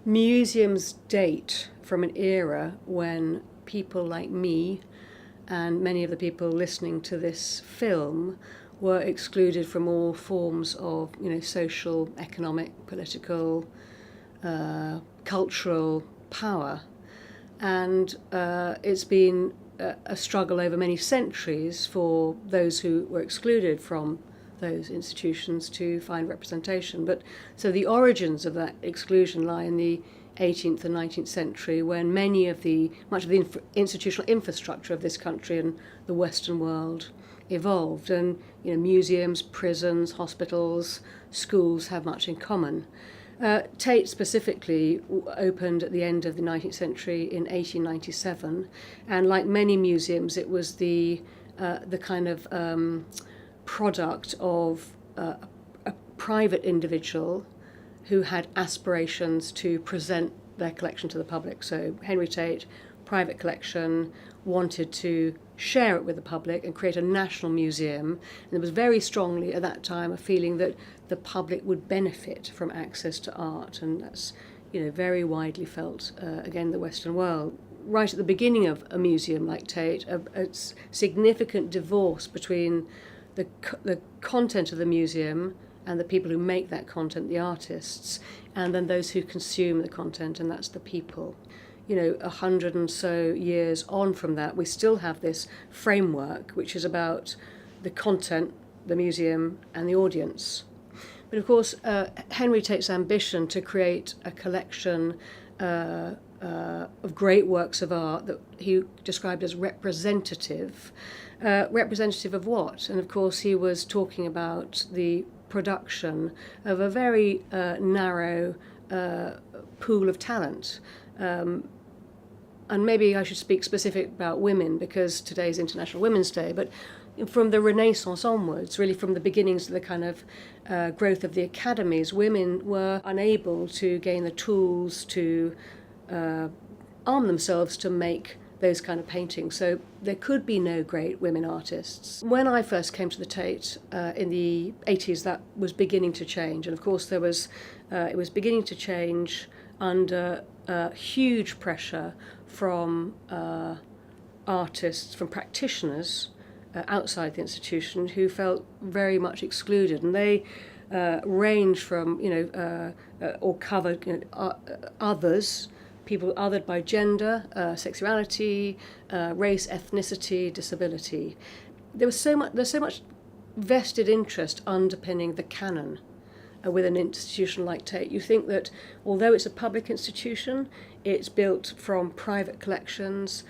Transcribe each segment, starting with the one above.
Museums date from an era when people like me and many of the people listening to this film were excluded from all forms of, social, economic, political, cultural power. And it's been a struggle over many centuries for those who were excluded from those institutions to find representation. But so the origins of that exclusion lie in the 18th and 19th century, when much of the institutional infrastructure of this country and the Western world evolved, and museums, prisons, hospitals, schools have much in common. Tate specifically opened at the end of the 19th century in 1897, and like many museums, it was the kind of product of a private individual who had aspirations to present their collection to the public. So Henry Tate, private collection, wanted to share it with the public and create a national museum. And there was very strongly at that time a feeling that the public would benefit from access to art, and that's very widely felt again in the Western world. Right at the beginning of a museum like Tate, a significant divorce between the content of the museum and the people who make that content, the artists, and then those who consume the content, and that's the people. 100 and so years on from that, we still have this framework which is about the content, the museum, and the audience. But of course, Henry Tate's ambition to create a collection of great works of art that he described as representative. Representative of what? And of course, he was talking about the production of a very narrow pool of talent. And maybe I should speak specific about women because today's International Women's Day, but from the Renaissance onwards, really from the beginnings of the kind of growth of the academies, women were unable to gain the tools to arm themselves to make those kind of paintings. So there could be no great women artists. When I first came to the Tate in the 80s, that was beginning to change. And of course it was beginning to change under huge pressure from artists, from practitioners outside the institution who felt very much excluded. And they range from, or covered others, people othered by gender, sexuality, race, ethnicity, disability. There's so much vested interest underpinning the canon with an institution like Tate. You think that although it's a public institution, it's built from private collections.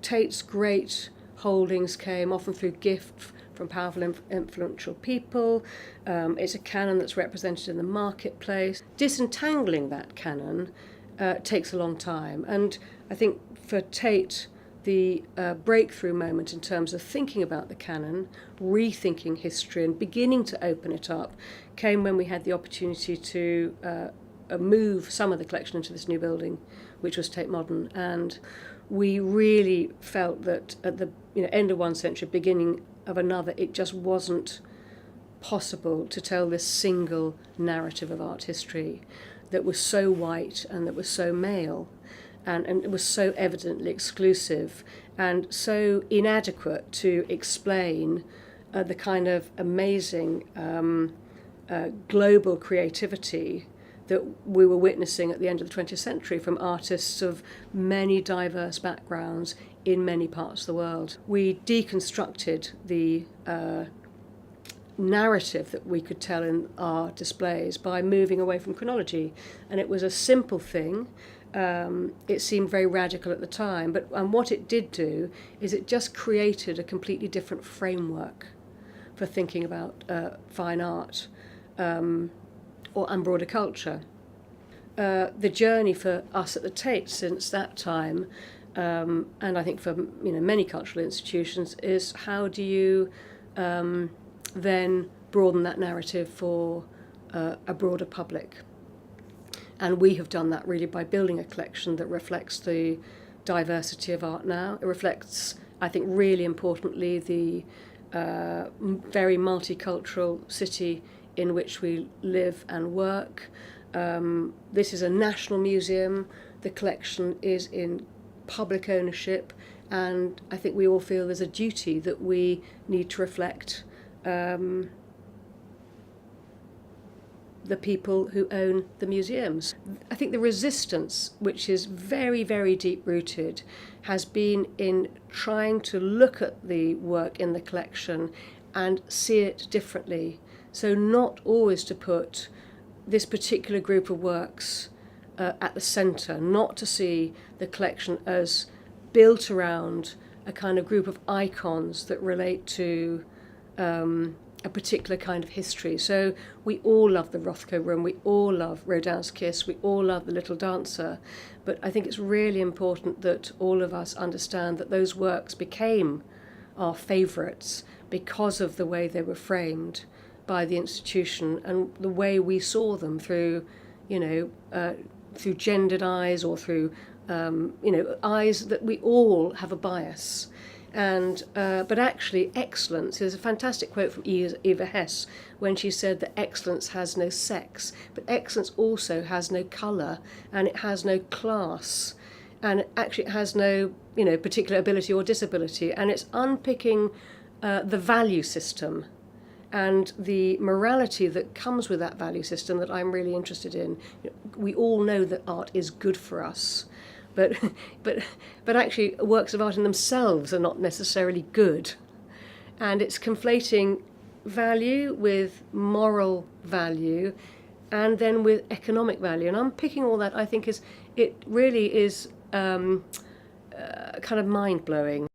Tate's great holdings came often through gift from powerful, influential people. It's a canon that's represented in the marketplace. Disentangling that canon takes a long time. And I think for Tate, the breakthrough moment in terms of thinking about the canon, rethinking history and beginning to open it up came when we had the opportunity to move some of the collection into this new building, which was Tate Modern. And we really felt that at the end of one century, beginning of another, it just wasn't possible to tell this single narrative of art history that was so white and that was so male. And it was so evidently exclusive and so inadequate to explain the kind of amazing global creativity that we were witnessing at the end of the 20th century from artists of many diverse backgrounds in many parts of the world. We deconstructed the narrative that we could tell in our displays by moving away from chronology. And it was a simple thing. It seemed very radical at the time, and what it did do is it just created a completely different framework for thinking about fine art and broader culture. The journey for us at the Tate since that time, and I think for many cultural institutions, is how do you then broaden that narrative for a broader public? And we have done that really by building a collection that reflects the diversity of art now. It reflects, I think, really importantly, the very multicultural city in which we live and work. This is a national museum. The collection is in public ownership, and I think we all feel there's a duty that we need to reflect the people who own the museums. I think the resistance, which is very, very deep-rooted, has been in trying to look at the work in the collection and see it differently. So not always to put this particular group of works at the centre, not to see the collection as built around a kind of group of icons that relate to a particular kind of history. So we all love the Rothko room, we all love Rodin's Kiss, we all love The Little Dancer, but I think it's really important that all of us understand that those works became our favourites because of the way they were framed by the institution and the way we saw them through, through gendered eyes or through, eyes that we all have a bias. And but actually, excellence is a fantastic quote from Eva Hess when she said that excellence has no sex, but excellence also has no colour, and it has no class, and actually it has no particular ability or disability, and it's unpicking the value system and the morality that comes with that value system that I'm really interested in. We all know that art is good for us. But actually, works of art in themselves are not necessarily good, and it's conflating value with moral value, and then with economic value. And unpicking all that, I think, it really is kind of mind blowing.